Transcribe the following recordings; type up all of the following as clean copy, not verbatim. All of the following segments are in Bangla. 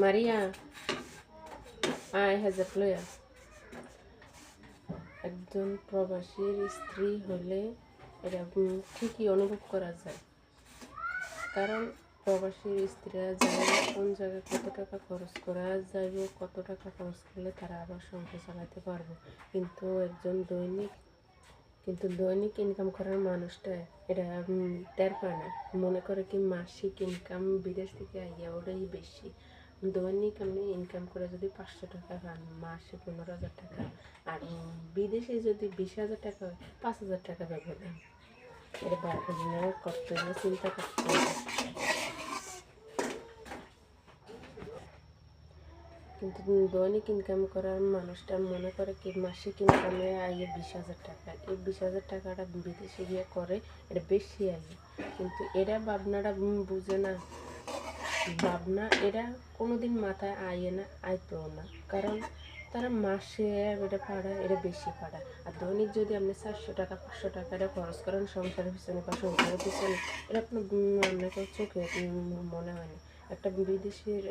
মারিয়া আয় হাজার লইয়া। একজন প্রবাসীর স্ত্রী হলে এটা ঠিকই অনুভব করা যায়, কারণ প্রবাসীর স্ত্রীরা জানে কোন জায়গায় কত টাকা খরচ করা যাইব, কত টাকা খরচ করলে তারা আবার সংসার চালাতে পারবো। কিন্তু দৈনিক ইনকাম করার মানুষটা এটা টের পায় না, মনে করে কি মাসিক ইনকাম বিদেশ থেকে আইয়া ওটাই বেশি। দৈনিক আপনি ইনকাম করে যদি 500 টাকা পান, মাসে 15,000 টাকা, আর বিদেশে যদি 20,000 টাকা হয়, 5,000 টাকা ব্যবধান। এটা করতে হবে, চিন্তা করতে হবে। কিন্তু দৈনিক ইনকাম করার মানুষটা মনে করে কি মাসিক ইনকামে আইয়ে 20,000 টাকা, এই 20,000 টাকাটা বিদেশে গিয়ে করে এটা বেশি আইয়ে। কিন্তু এরা ভাবনাটা বুঝে না, ভাবনা এরা কোনোদিন মাথায় আইয়ে না, আইতেও না, কারণ তারা মাসে এটা পাড়ায়, এটা বেশি পাড়ায়। আর দৈনিক যদি আপনি 400 টাকা 500 টাকা এটা খরচ করেন সংসারের পিছনে বা সংসারের পিছনে, এটা আপনাকে চোখে মনে হয় না। একটা বিদেশের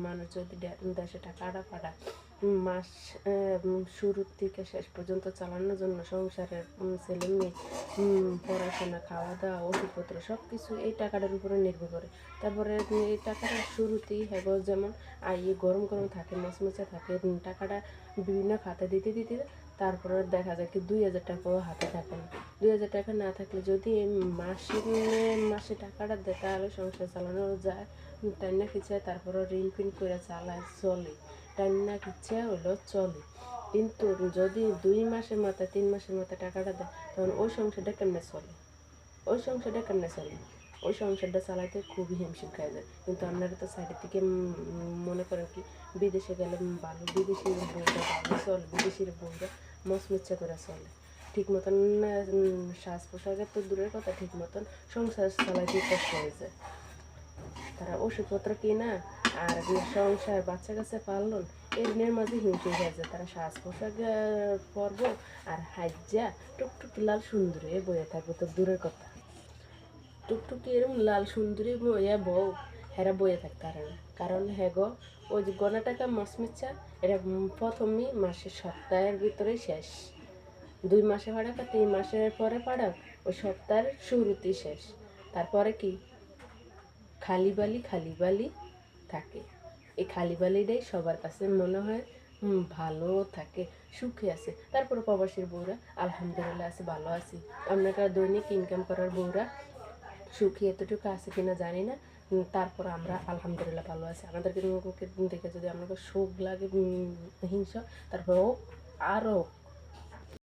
মানুষ যদি দেশে টাকাটা পাঠায় মাস শুরুর থেকে শেষ পর্যন্ত চালানোর জন্য, সংসারের ছেলে মেয়ে পড়াশোনা, খাওয়া দাওয়া, ওষুধপত্র সব কিছু এই টাকাটার উপরে নির্ভর করে। তারপরে এই টাকাটা শুরুতেই হ্যাঁ যেমন আইয়ে গরম গরম থাকে, মচমচে থাকে, টাকাটা বিভিন্ন খাতে দিতে দিতে তারপরে দেখা যায় কি 2,000 টাকাও হাতে থাকে না। 2,000 টাকা না থাকলে যদি মাসে টাকাটা দেয় তাহলে সংসার চালানো যায়, টান্না খিচে তারপরে ঋণ ফিন করে চালায় চলে, টান্না খিচে হলো চলে। কিন্তু যদি 2 মাসের মাথায় 3 মাসের মাথায় টাকাটা দেয়, তখন ওই সংসারটা কেমনে চলে, ওই সংসারটা চালাইতে খুবই হিমশিম খায় যায়। কিন্তু আপনারা তো সাইডের থেকে মনে করেন কি বিদেশে গেলে ভালো, বিদেশির বউটা ভালো চলে, বিদেশির বউটা মচমচ্চা করে চলে, ঠিক মতন সাজ পোশাকের তো দূরের কথা, ঠিক মতন সংসার চালাইতে কষ্ট হয়ে যায়। তারা ওষুধপত্র কিনা আর সংসার বাচ্চা কাছে পারলন এর মাঝে হিমশিম হয়ে যায়। তারা সাজ পোশাক পরব আর হাজ্জা টুকটুকি লাল সুন্দরী বয়ে থাকবে তো দূরের কথা, টুকটুকি এরকম লাল সুন্দরী বইয়া বউ হেরা বইয়ে থাকতে পারে না, কারণ হ্যাগো ওই যে গনা টাকা মচমিচ্ছা এটা প্রথমেই মাসের সপ্তাহের ভিতরে শেষ, 2 মাসে পাঠাক আর 3 মাসের পরে পাঠাক, ওই সপ্তাহের শুরুতেই শেষ। তারপরে কি খালি বালি থাকে। এই খালি বালিটাই সবার কাছে মনে হয় ভালো থাকে, সুখে আছে। তারপরে প্রবাসীর বউরা আলহামদুলিল্লাহ আছে, ভালো আছি। আপনারা দৈনিক ইনকাম করার বউরা সুখী এতটুকু আছে কিনা জানি না, তারপর আমরা আলহামদুলিল্লাহ ভালো আছি। আমাদেরকে দেখে যদি আপনাকে সুখ লাগে হিংসা, তারপরেও আরও